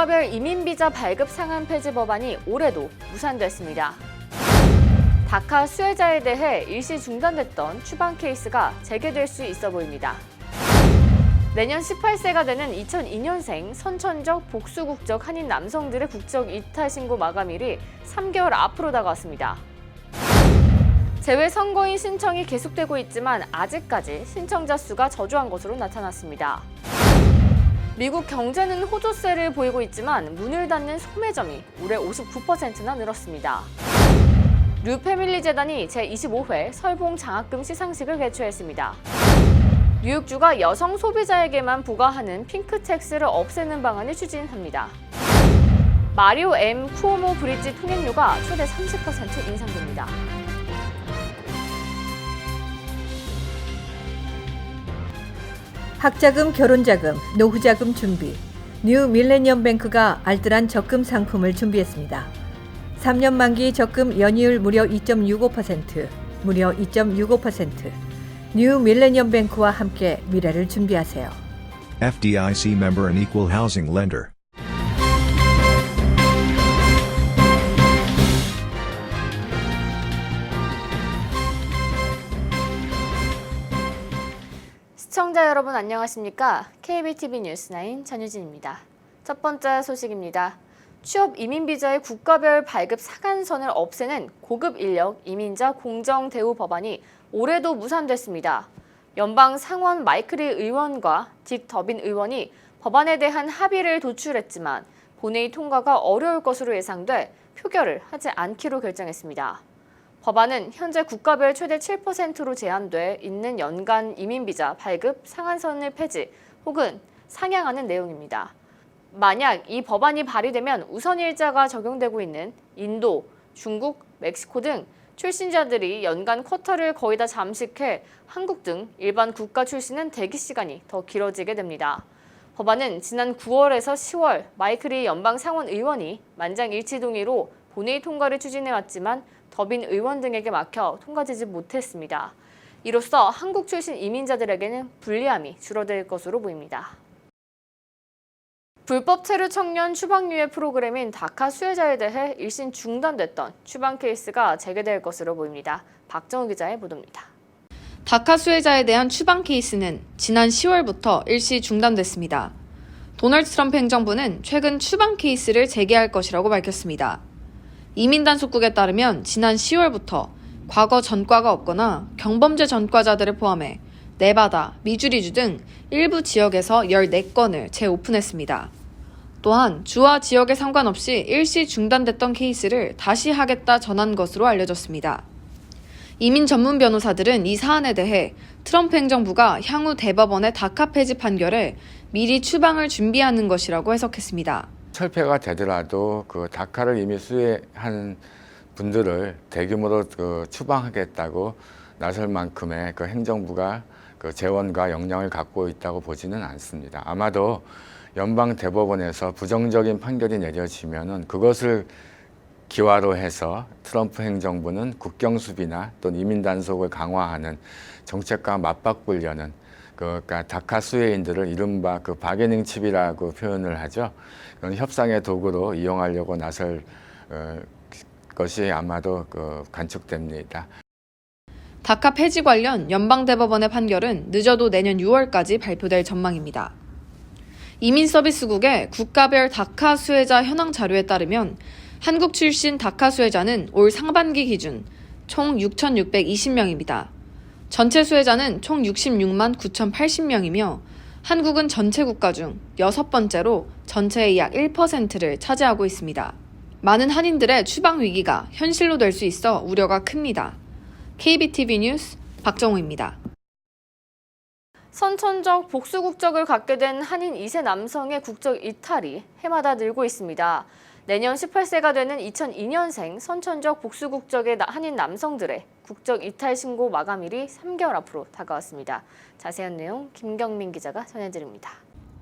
국가별 이민비자 발급 상한 폐지 법안이 올해도 무산됐습니다. 다카 수혜자에 대해 일시 중단됐던 추방 케이스가 재개될 수 있어 보입니다. 내년 18세가 되는 2002년생 선천적 복수국적 한인 남성들의 국적 이탈 신고 마감일이 3개월 앞으로 다가왔습니다. 재외선거인 신청이 계속되고 있지만 아직까지 신청자 수가 저조한 것으로 나타났습니다. 미국 경제는 호조세를 보이고 있지만 문을 닫는 소매점이 올해 59%나 늘었습니다. 류패밀리 재단이 제25회 설봉 장학금 시상식을 개최했습니다. 뉴욕주가 여성 소비자에게만 부과하는 핑크택스를 없애는 방안을 추진합니다. 마리오 M 쿠오모 브릿지 통행료가 최대 30% 인상됩니다. 학자금, 결혼자금, 노후자금 준비. 뉴 밀레니엄 뱅크가 알뜰한 적금 상품을 준비했습니다. 3년 만기 적금 연이율 무려 2.65%, 무려 2.65%. 뉴 밀레니엄 뱅크와 함께 미래를 준비하세요. FDIC member and equal housing lender. 시청자 여러분 안녕하십니까? KBTV 뉴스9 전유진입니다. 첫 번째 소식입니다. 취업 이민비자의 국가별 발급 상한선을 없애는 고급 인력 이민자 공정 대우 법안이 올해도 무산됐습니다. 연방 상원 마이클리 의원과 딕 더빈 의원이 법안에 대한 합의를 도출했지만 본회의 통과가 어려울 것으로 예상돼 표결을 하지 않기로 결정했습니다. 법안은 현재 국가별 최대 7%로 제한돼 있는 연간 이민비자 발급 상한선을 폐지 혹은 상향하는 내용입니다. 만약 이 법안이 발의되면 우선일자가 적용되고 있는 인도, 중국, 멕시코 등 출신자들이 연간 쿼터를 거의 다 잠식해 한국 등 일반 국가 출신은 대기 시간이 더 길어지게 됩니다. 법안은 지난 9월에서 10월 마이클리 연방 상원 의원이 만장일치 동의로 본회의 통과를 추진해왔지만 더빈 의원 등에게 막혀 통과되지 못했습니다. 이로써 한국 출신 이민자들에게는 불리함이 줄어들 것으로 보입니다. 불법 체류 청년 추방유예 프로그램인 다카 수혜자에 대해 일신 중단됐던 추방 케이스가 재개될 것으로 보입니다. 박정우 기자의 보도입니다. 다카 수혜자에 대한 추방 케이스는 지난 10월부터 일시 중단됐습니다. 도널드 트럼프 행정부는 최근 추방 케이스를 재개할 것이라고 밝혔습니다. 이민단속국에 따르면 지난 10월부터 과거 전과가 없거나 경범죄 전과자들을 포함해 네바다, 미주리주 등 일부 지역에서 14건을 재오픈했습니다. 또한 주와 지역에 상관없이 일시 중단됐던 케이스를 다시 하겠다 전한 것으로 알려졌습니다. 이민 전문 변호사들은 이 사안에 대해 트럼프 행정부가 향후 대법원의 다카 폐지 판결에 미리 추방을 준비하는 것이라고 해석했습니다. 철폐가 되더라도 그 다카를 이미 수혜한 분들을 대규모로 추방하겠다고 나설 만큼의 그 행정부가 그 재원과 역량을 갖고 있다고 보지는 않습니다. 아마도 연방 대법원에서 부정적인 판결이 내려지면은 그것을 기화로 해서 트럼프 행정부는 국경 수비나 또 이민 단속을 강화하는 정책과 맞바꾸려는 그러니까 다카 수혜인들을 이른바 그 바게닝 칩이라고 표현을 하죠. 그런 협상의 도구로 이용하려고 나설 것이 아마도 관측됩니다. 다카 폐지 관련 연방대법원의 판결은 늦어도 내년 6월까지 발표될 전망입니다. 이민서비스국의 국가별 다카 수혜자 현황 자료에 따르면 한국 출신 다카 수혜자는 올 상반기 기준 총 6,620명입니다. 전체 수혜자는 총 66만 9,080명이며 한국은 전체 국가 중 6번째로 전체의 약 1%를 차지하고 있습니다. 많은 한인들의 추방 위기가 현실로 될 수 있어 우려가 큽니다. KBTV 뉴스 박정우입니다. 선천적 복수 국적을 갖게 된 한인 2세 남성의 국적 이탈이 해마다 늘고 있습니다. 내년 18세가 되는 2002년생 선천적 복수 국적의 한인 남성들의 국적 이탈 신고 마감일이 3개월 앞으로 다가왔습니다. 자세한 내용 김경민 기자가 전해드립니다.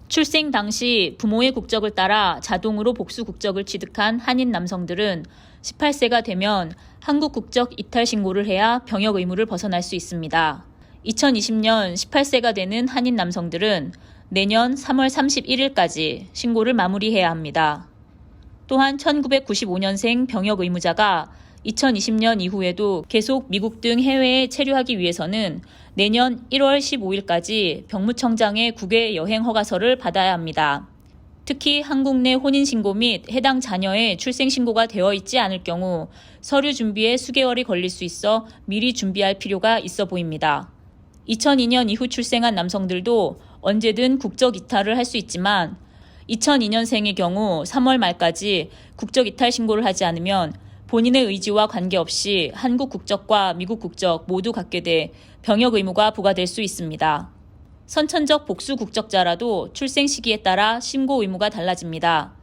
출생 당시 부모의 국적을 따라 자동으로 복수 국적을 취득한 한인 남성들은 18세가 되면 한국 국적 이탈 신고를 해야 병역 의무를 벗어날 수 있습니다. 2020년 18세가 되는 한인 남성들은 내년 3월 31일까지 신고를 마무리해야 합니다. 또한 1995년생 병역 의무자가 2020년 이후에도 계속 미국 등 해외에 체류하기 위해서는 내년 1월 15일까지 병무청장의 국외 여행 허가서를 받아야 합니다. 특히 한국 내 혼인신고 및 해당 자녀의 출생신고가 되어 있지 않을 경우 서류 준비에 수개월이 걸릴 수 있어 미리 준비할 필요가 있어 보입니다. 2002년 이후 출생한 남성들도 언제든 국적 이탈을 할 수 있지만 2002년생의 경우 3월 말까지 국적 이탈 신고를 하지 않으면 본인의 의지와 관계없이 한국 국적과 미국 국적 모두 갖게 돼 병역 의무가 부과될 수 있습니다. 선천적 복수 국적자라도 출생 시기에 따라 신고 의무가 달라집니다.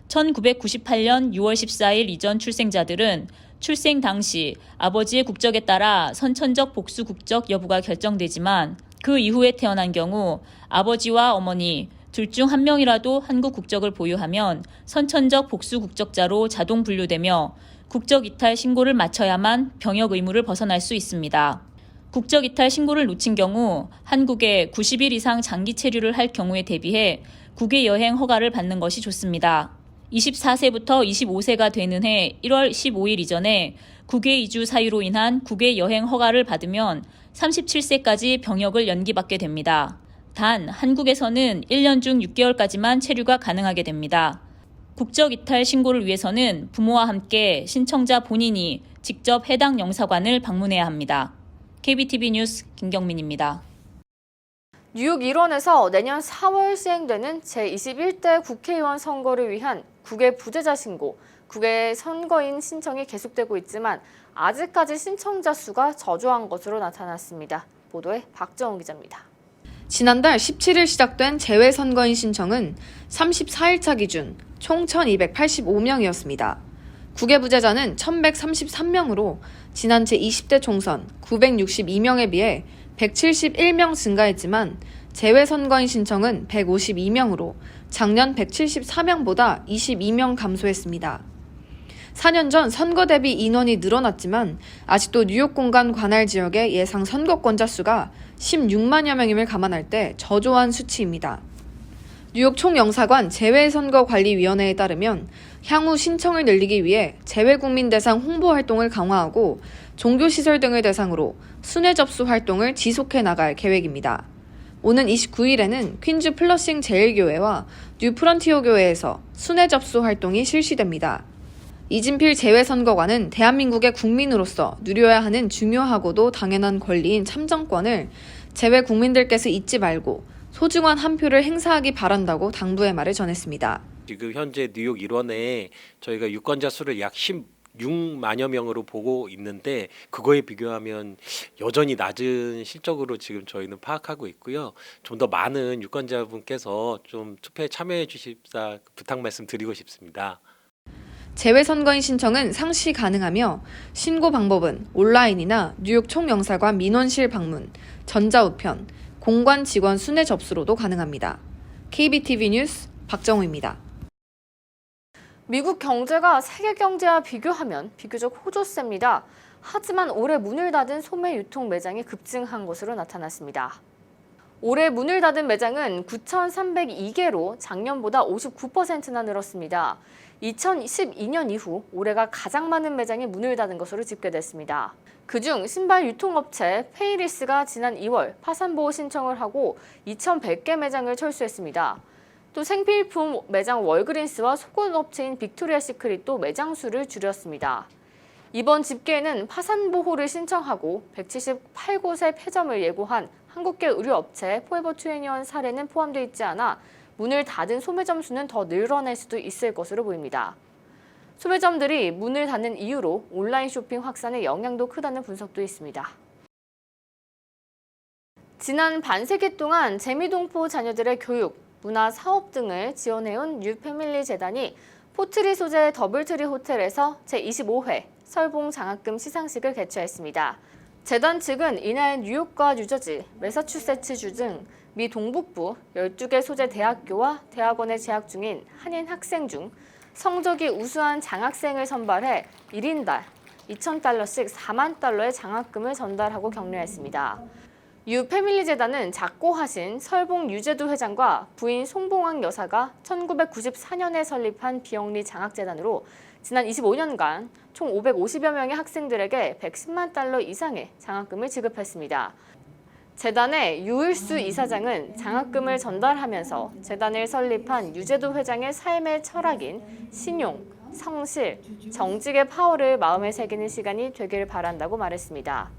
1998년 6월 14일 이전 출생자들은 출생 당시 아버지의 국적에 따라 선천적 복수 국적 여부가 결정되지만 그 이후에 태어난 경우 아버지와 어머니 둘 중 한 명이라도 한국 국적을 보유하면 선천적 복수 국적자로 자동 분류되며 국적 이탈 신고를 마쳐야만 병역 의무를 벗어날 수 있습니다. 국적 이탈 신고를 놓친 경우 한국에 90일 이상 장기 체류를 할 경우에 대비해 국외 여행 허가를 받는 것이 좋습니다. 24세부터 25세가 되는 해 1월 15일 이전에 국외 이주 사유로 인한 국외 여행 허가를 받으면 37세까지 병역을 연기받게 됩니다. 단 한국에서는 1년 중 6개월까지만 체류가 가능하게 됩니다. 국적 이탈 신고를 위해서는 부모와 함께 신청자 본인이 직접 해당 영사관을 방문해야 합니다. KBTV 뉴스 김경민입니다. 뉴욕 일원에서 내년 4월 시행되는 제21대 국회의원 선거를 위한 국외 부재자 신고, 국외 선거인 신청이 계속되고 있지만 아직까지 신청자 수가 저조한 것으로 나타났습니다. 보도에 박정훈 기자입니다. 지난달 17일 시작된 재외선거인 신청은 34일차 기준 총 1,285명이었습니다. 국외 부재자는 1,133명으로 지난 제20대 총선 962명에 비해 171명 증가했지만 재외선거인 신청은 152명으로 작년 174명보다 22명 감소했습니다. 4년 전 선거 대비 인원이 늘어났지만 아직도 뉴욕 공간 관할 지역의 예상 선거권자 수가 16만여 명임을 감안할 때 저조한 수치입니다. 뉴욕 총영사관 재외선거관리위원회에 따르면 향후 신청을 늘리기 위해 재외국민 대상 홍보 활동을 강화하고 종교시설 등을 대상으로 순회 접수 활동을 지속해 나갈 계획입니다. 오는 29일에는 퀸즈 플러싱 제일교회와 뉴프런티어 교회에서 순회 접수 활동이 실시됩니다. 이진필 재외선거관은 대한민국의 국민으로서 누려야 하는 중요하고도 당연한 권리인 참정권을 재외 국민들께서 잊지 말고 소중한 한 표를 행사하기 바란다고 당부의 말을 전했습니다. 지금 현재 뉴욕 일원에 저희가 유권자 수를 약 16만여 명으로 보고 있는데 그거에 비교하면 여전히 낮은 실적으로 지금 저희는 파악하고 있고요. 좀 더 많은 유권자분께서 좀 투표에 참여해 주십사 부탁 말씀 드리고 싶습니다. 재외선거인 신청은 상시 가능하며 신고 방법은 온라인이나 뉴욕 총영사관 민원실 방문, 전자우편, 공관 직원 순회 접수로도 가능합니다. KBTV 뉴스 박정우입니다. 미국 경제가 세계 경제와 비교하면 비교적 호조세입니다. 하지만 올해 문을 닫은 소매 유통 매장이 급증한 것으로 나타났습니다. 올해 문을 닫은 매장은 9,302개로 작년보다 59%나 늘었습니다. 2012년 이후 올해가 가장 많은 매장이 문을 닫은 것으로 집계됐습니다. 그중 신발 유통업체 페이리스가 지난 2월 파산보호 신청을 하고 2,100개 매장을 철수했습니다. 또 생필품 매장 월그린스와 속옷업체인 빅토리아 시크릿도 매장 수를 줄였습니다. 이번 집계에는 파산보호를 신청하고 178곳의 폐점을 예고한 한국계 의류업체 포에버21 사례는 포함되어 있지 않아 문을 닫은 소매점 수는 더 늘어날 수도 있을 것으로 보입니다. 소매점들이 문을 닫는 이유로 온라인 쇼핑 확산에 영향도 크다는 분석도 있습니다. 지난 반세기 동안 재미동포 자녀들의 교육, 문화, 사업 등을 지원해온 뉴패밀리 재단이 포트리 소재 더블트리 호텔에서 제25회 설봉 장학금 시상식을 개최했습니다. 재단 측은 이날 뉴욕과 뉴저지, 매사추세츠주 등 미 동북부 12개 소재 대학교와 대학원에 재학 중인 한인 학생 중 성적이 우수한 장학생을 선발해 1인당 $2,000씩 4만 달러의 장학금을 전달하고 격려했습니다. 유패밀리 재단은 작고하신 설봉 유재두 회장과 부인 송봉왕 여사가 1994년에 설립한 비영리 장학재단으로 지난 25년간 총 550여 명의 학생들에게 110만 달러 이상의 장학금을 지급했습니다. 재단의 유일수 이사장은 장학금을 전달하면서 재단을 설립한 유재두 회장의 삶의 철학인 신용, 성실, 정직의 파워를 마음에 새기는 시간이 되길 바란다고 말했습니다.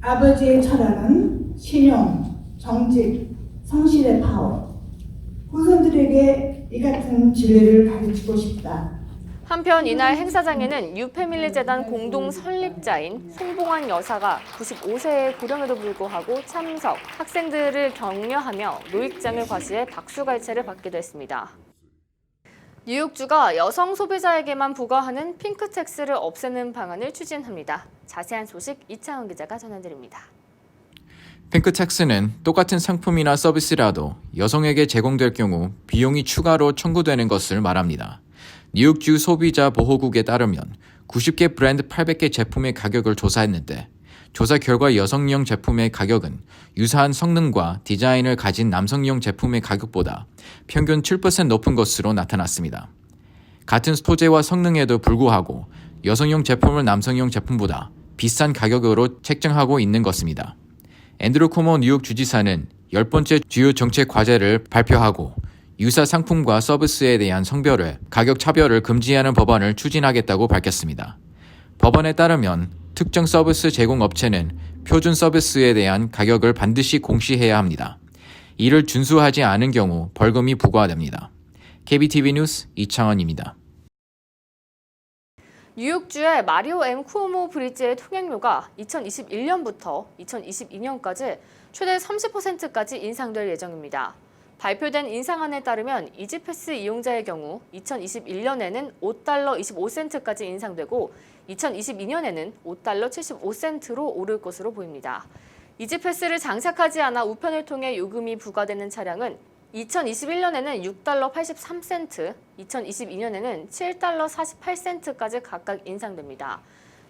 아버지의 철학은 신용, 정직, 성실의 파워. 후손들에게 이 같은 진리를 가르치고 싶다. 한편 이날 행사장에는 유패밀리 재단 공동 설립자인 송봉환 여사가 95세의 고령에도 불구하고 참석, 학생들을 격려하며 노익장을 과시해 박수갈채를 받기도 했습니다. 뉴욕주가 여성 소비자에게만 부과하는 핑크택스를 없애는 방안을 추진합니다. 자세한 소식 이창훈 기자가 전해드립니다. 핑크택스는 똑같은 상품이나 서비스라도 여성에게 제공될 경우 비용이 추가로 청구되는 것을 말합니다. 뉴욕주 소비자 보호국에 따르면 90개 브랜드 800개 제품의 가격을 조사했는데 조사 결과 여성용 제품의 가격은 유사한 성능과 디자인을 가진 남성용 제품의 가격보다 평균 7% 높은 것으로 나타났습니다. 같은 소재와 성능에도 불구하고 여성용 제품을 남성용 제품보다 비싼 가격으로 책정하고 있는 것입니다. 앤드루 코모 뉴욕 주지사는 10번째 주요 정책 과제를 발표하고 유사 상품과 서비스에 대한 성별의 가격 차별을 금지하는 법안을 추진하겠다고 밝혔습니다. 법안에 따르면 특정 서비스 제공 업체는 표준 서비스에 대한 가격을 반드시 공시해야 합니다. 이를 준수하지 않은 경우 벌금이 부과됩니다. KBTV 뉴스 이창원입니다. 뉴욕주의 마리오 M 쿠오모 브리지의 통행료가 2021년부터 2022년까지 최대 30%까지 인상될 예정입니다. 발표된 인상안에 따르면 이지패스 이용자의 경우 2021년에는 $5 25센트까지 인상되고 2022년에는 $5 75센트로 오를 것으로 보입니다. 이지패스를 장착하지 않아 우편을 통해 요금이 부과되는 차량은 2021년에는 $6 83센트, 2022년에는 $7 48센트까지 각각 인상됩니다.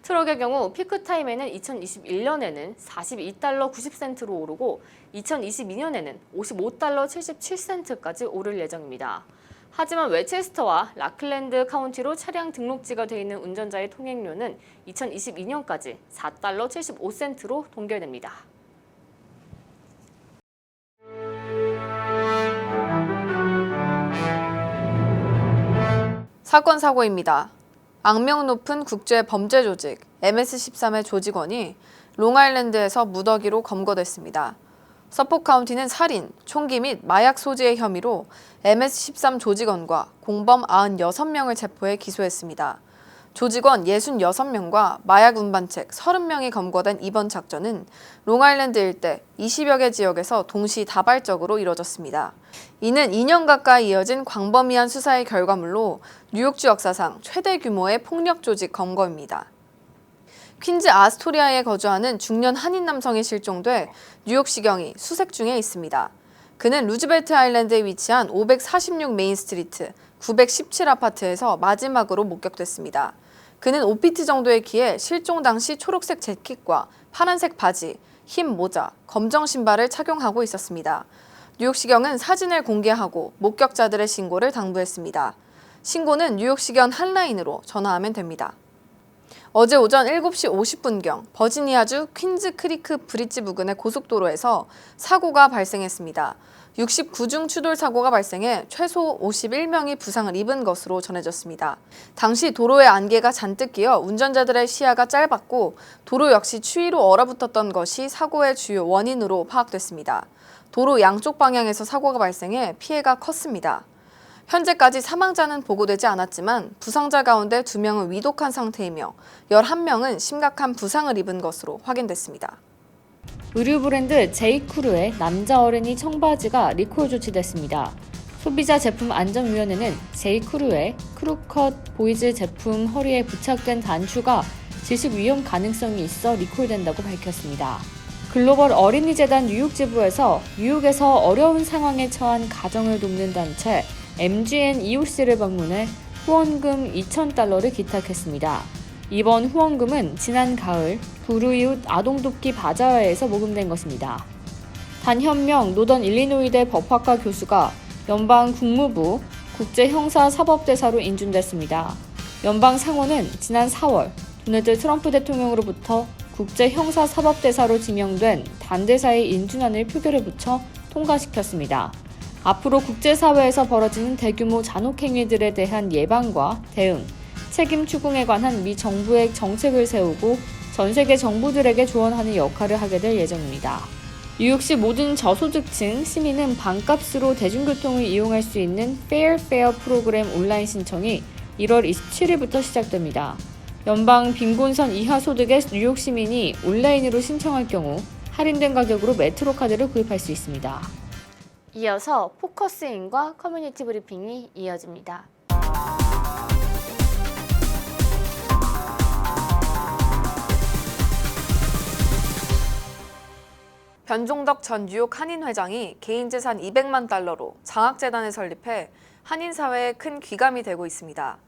트럭의 경우 피크타임에는 2021년에는 $42 90센트로 오르고 2022년에는 $55 77센트까지 오를 예정입니다. 하지만 웨체스터와 라클랜드 카운티로 차량 등록지가 되어 있는 운전자의 통행료는 2022년까지 $4 75센트로 동결됩니다. 사건 사고입니다. 악명 높은 국제 범죄 조직 MS-13의 조직원이 롱아일랜드에서 무더기로 검거됐습니다. 서포크 카운티는 살인, 총기 및 마약 소지의 혐의로 MS-13 조직원과 공범 96명을 체포해 기소했습니다. 조직원 66명과 마약 운반책 30명이 검거된 이번 작전은 롱아일랜드 일대 20여 개 지역에서 동시다발적으로 이뤄졌습니다. 이는 2년 가까이 이어진 광범위한 수사의 결과물로 뉴욕주 역사상 최대 규모의 폭력 조직 검거입니다. 퀸즈 아스토리아에 거주하는 중년 한인 남성이 실종돼 뉴욕시경이 수색 중에 있습니다. 그는 루즈벨트 아일랜드에 위치한 546 메인 스트리트 917 아파트에서 마지막으로 목격됐습니다. 그는 5피트 정도의 키에 실종 당시 초록색 재킷과 파란색 바지, 흰 모자, 검정 신발을 착용하고 있었습니다. 뉴욕시경은 사진을 공개하고 목격자들의 신고를 당부했습니다. 신고는 뉴욕시경 한라인으로 전화하면 됩니다. 어제 오전 7시 50분경 버지니아주 퀸즈 크리크 브릿지 부근의 고속도로에서 사고가 발생했습니다. 69중 추돌 사고가 발생해 최소 51명이 부상을 입은 것으로 전해졌습니다. 당시 도로에 안개가 잔뜩 끼어 운전자들의 시야가 짧았고 도로 역시 추위로 얼어붙었던 것이 사고의 주요 원인으로 파악됐습니다. 도로 양쪽 방향에서 사고가 발생해 피해가 컸습니다. 현재까지 사망자는 보고되지 않았지만 부상자 가운데 2명은 위독한 상태이며 11명은 심각한 부상을 입은 것으로 확인됐습니다. 의류 브랜드 제이크루의 남자 어린이 청바지가 리콜 조치됐습니다. 소비자 제품 안전위원회는 제이크루의 크루컷 보이즈 제품 허리에 부착된 단추가 질식 위험 가능성이 있어 리콜된다고 밝혔습니다. 글로벌 어린이재단 뉴욕 지부에서 뉴욕에서 어려운 상황에 처한 가정을 돕는 단체 MGN EOC를 방문해 후원금 $2,000를 기탁했습니다. 이번 후원금은 지난 가을 불우이웃 아동돕기 바자회에서 모금된 것입니다. 단현명 노던 일리노이대 법학과 교수가 연방 국무부 국제형사사법대사로 인준됐습니다. 연방 상원은 지난 4월 도널드 트럼프 대통령으로부터 국제형사사법대사로 지명된 반대사의 인준안을 표결에 붙여 통과시켰습니다. 앞으로 국제사회에서 벌어지는 대규모 잔혹행위들에 대한 예방과 대응, 책임 추궁에 관한 미 정부의 정책을 세우고 전 세계 정부들에게 조언하는 역할을 하게 될 예정입니다. 뉴욕시 모든 저소득층 시민은 반값으로 대중교통을 이용할 수 있는 Fair Fare 프로그램 온라인 신청이 1월 27일부터 시작됩니다. 연방 빈곤선 이하 소득의 뉴욕 시민이 온라인으로 신청할 경우 할인된 가격으로 메트로 카드를 구입할 수 있습니다. 이어서 포커스인과 커뮤니티 브리핑이 이어집니다. 변종덕 전 뉴욕 한인 회장이 개인 재산 200만 달러로 장학재단을 설립해 한인 사회에 큰 귀감이 되고 있습니다.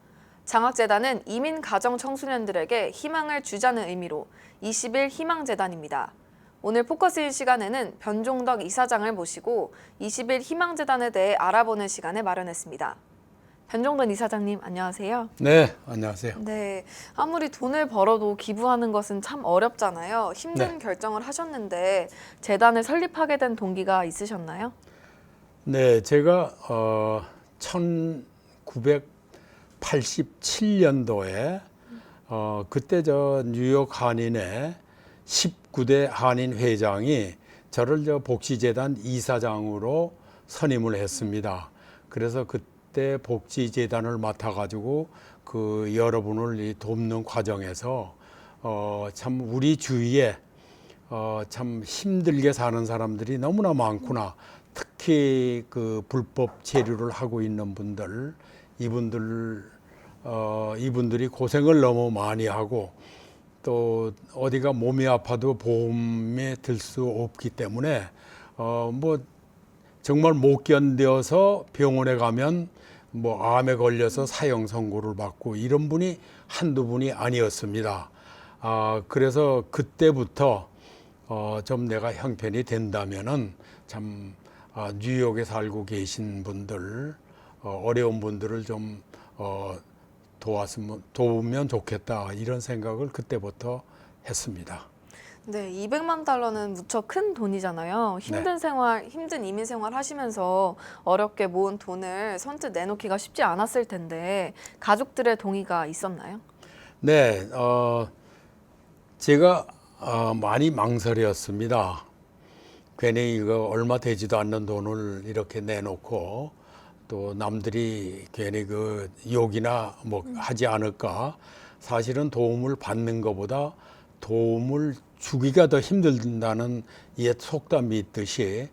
장학재단은 이민 가정 청소년들에게 희망을 주자는 의미로 20일 희망재단입니다. 오늘 포커스인 시간에는 변종덕 이사장을 모시고 20일 희망재단에 대해 알아보는 시간을 마련했습니다. 변종덕 이사장님 안녕하세요. 네, 안녕하세요. 네, 아무리 돈을 벌어도 기부하는 것은 참 어렵잖아요. 힘든 네. 결정을 하셨는데 재단을 설립하게 된 동기가 있으셨나요? 네, 제가 1987년도에 그때 저 뉴욕 한인의 19대 한인 회장이 저를 저 복지재단 이사장으로 선임을 했습니다. 그래서 그때 복지재단을 맡아가지고 그 여러분을 돕는 과정에서 참 우리 주위에 참 힘들게 사는 사람들이 너무나 많구나. 특히 그 불법 체류를 하고 있는 분들, 이분들이 고생을 너무 많이 하고 또 어디가 몸이 아파도 보험에 들 수 없기 때문에 뭐 정말 못 견뎌서 병원에 가면 뭐 암에 걸려서 사형 선고를 받고 이런 분이 한두 분이 아니었습니다. 그래서 그때부터 좀 내가 형편이 된다면은 참 뉴욕에 살고 계신 분들, 어려운 분들을 좀 도우면 좋겠다 이런 생각을 그때부터 했습니다. 네, 200만 달러는 무척 큰 돈이잖아요. 힘든 이민 생활 하시면서 어렵게 모은 돈을 선뜻 내놓기가 쉽지 않았을 텐데 가족들의 동의가 있었나요? 네, 제가 많이 망설였습니다. 괜히 이거 얼마 되지도 않는 돈을 이렇게 내놓고 또 남들이 괜히 그 욕이나 뭐 하지 않을까. 사실은 도움을 받는 것보다 도움을 주기가 더 힘들다는 옛 속담이 있듯이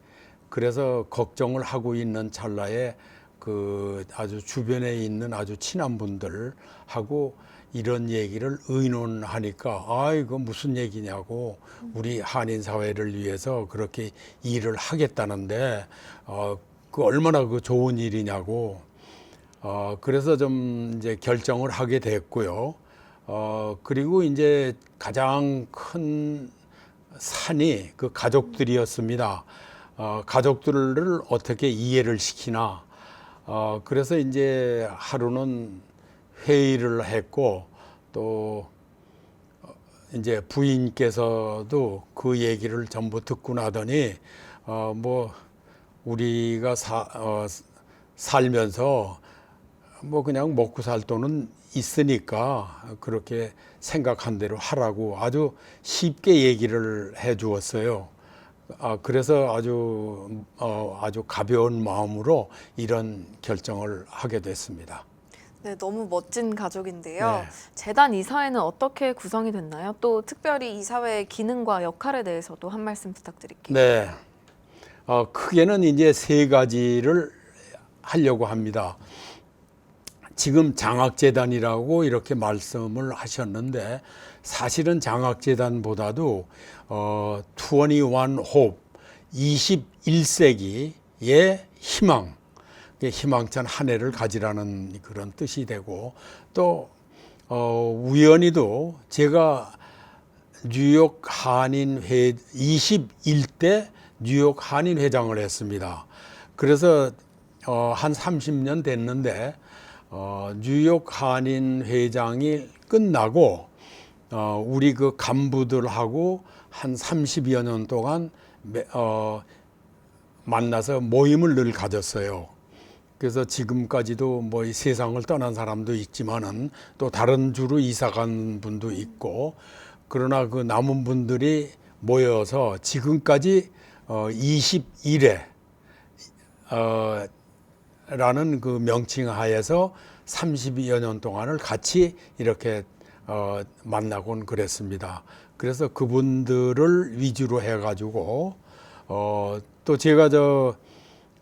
그래서 걱정을 하고 있는 찰나에 그 아주 주변에 있는 아주 친한 분들하고 이런 얘기를 의논하니까 이거 무슨 얘기냐고 우리 한인 사회를 위해서 그렇게 일을 하겠다는데 그 얼마나 그 좋은 일이냐고 그래서 좀 이제 결정을 하게 됐고요. 그리고 이제 가장 큰 산이 그 가족들이었습니다. 가족들을 어떻게 이해를 시키나. 그래서 이제 하루는 회의를 했고 또 이제 부인께서도 그 얘기를 전부 듣고 나더니 뭐 우리가 살면서 뭐 그냥 먹고 살 돈은 있으니까 그렇게 생각한 대로 하라고 아주 쉽게 얘기를 해 주었어요. 그래서 아주 가벼운 마음으로 이런 결정을 하게 됐습니다. 네, 너무 멋진 가족인데요. 네. 재단 이사회는 어떻게 구성이 됐나요? 또 특별히 이사회의 기능과 역할에 대해서도 한 말씀 부탁드릴게요. 네, 크게는 이제 세 가지를 하려고 합니다. 지금 장학재단이라고 이렇게 말씀을 하셨는데 사실은 장학재단보다도 21 Hope, 21세기의 희망, 희망찬 한 해를 가지라는 그런 뜻이 되고 또 우연히도 제가 뉴욕 한인회 21대 뉴욕 한인 회장을 했습니다. 그래서 한 30년 됐는데 뉴욕 한인 회장이 끝나고 우리 그 간부들하고 한 30여 년 동안 만나서 모임을 늘 가졌어요. 그래서 지금까지도 뭐 이 세상을 떠난 사람도 있지만은 또 다른 주로 이사 간 분도 있고, 그러나 그 남은 분들이 모여서 지금까지 21회 라는 그 명칭 하에서 30여 년 동안을 같이 이렇게 만나곤 그랬습니다. 그래서 그분들을 위주로 해가지고 또 제가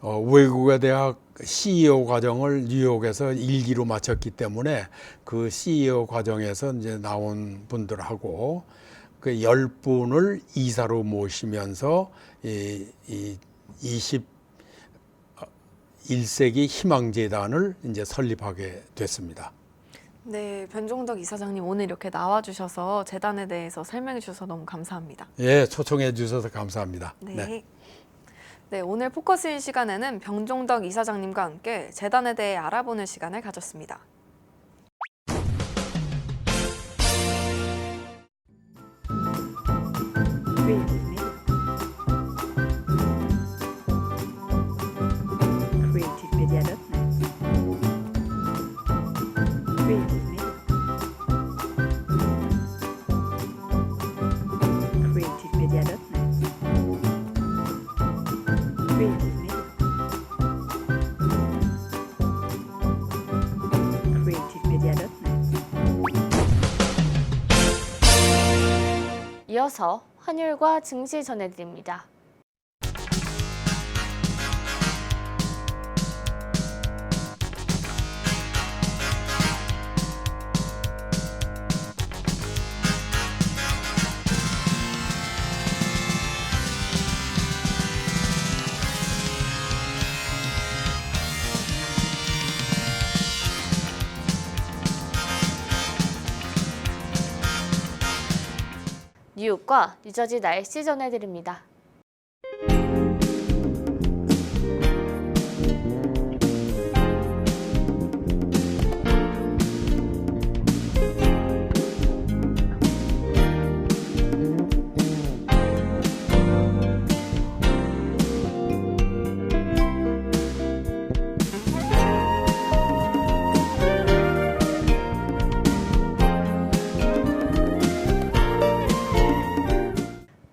외국어 대학 CEO 과정을 뉴욕에서 1기로 마쳤기 때문에 그 CEO 과정에서 이제 나온 분들하고 그 10분을 이사로 모시면서 이 21세기 희망재단을 이제 설립하게 됐습니다. 네, 변종덕 이사장님 오늘 이렇게 나와주셔서 재단에 대해서 설명해 주셔서 너무 감사합니다. 예, 초청해 주셔서 감사합니다. 네. 네, 오늘 포커스인 시간에는 변종덕 이사장님과 함께 재단에 대해 알아보는 시간을 가졌습니다. 이어서 환율과 증시 전해드립니다. 뉴욕과 뉴저지 날씨 전해드립니다.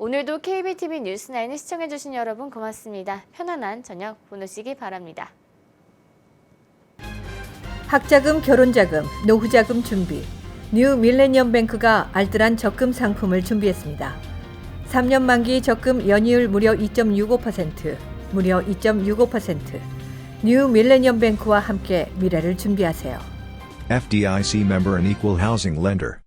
오늘도 KBTV 뉴스9을 시청해주신 여러분 고맙습니다. 편안한 저녁 보내시기 바랍니다. 학자금, 결혼자금, 노후자금 준비. 뉴 밀레니엄 뱅크가 알뜰한 적금 상품을 준비했습니다. 3년 만기 적금 연이율 무려 2.65%, 무려 2.65%. 뉴 밀레니엄 뱅크와 함께 미래를 준비하세요. FDIC member and equal housing lender.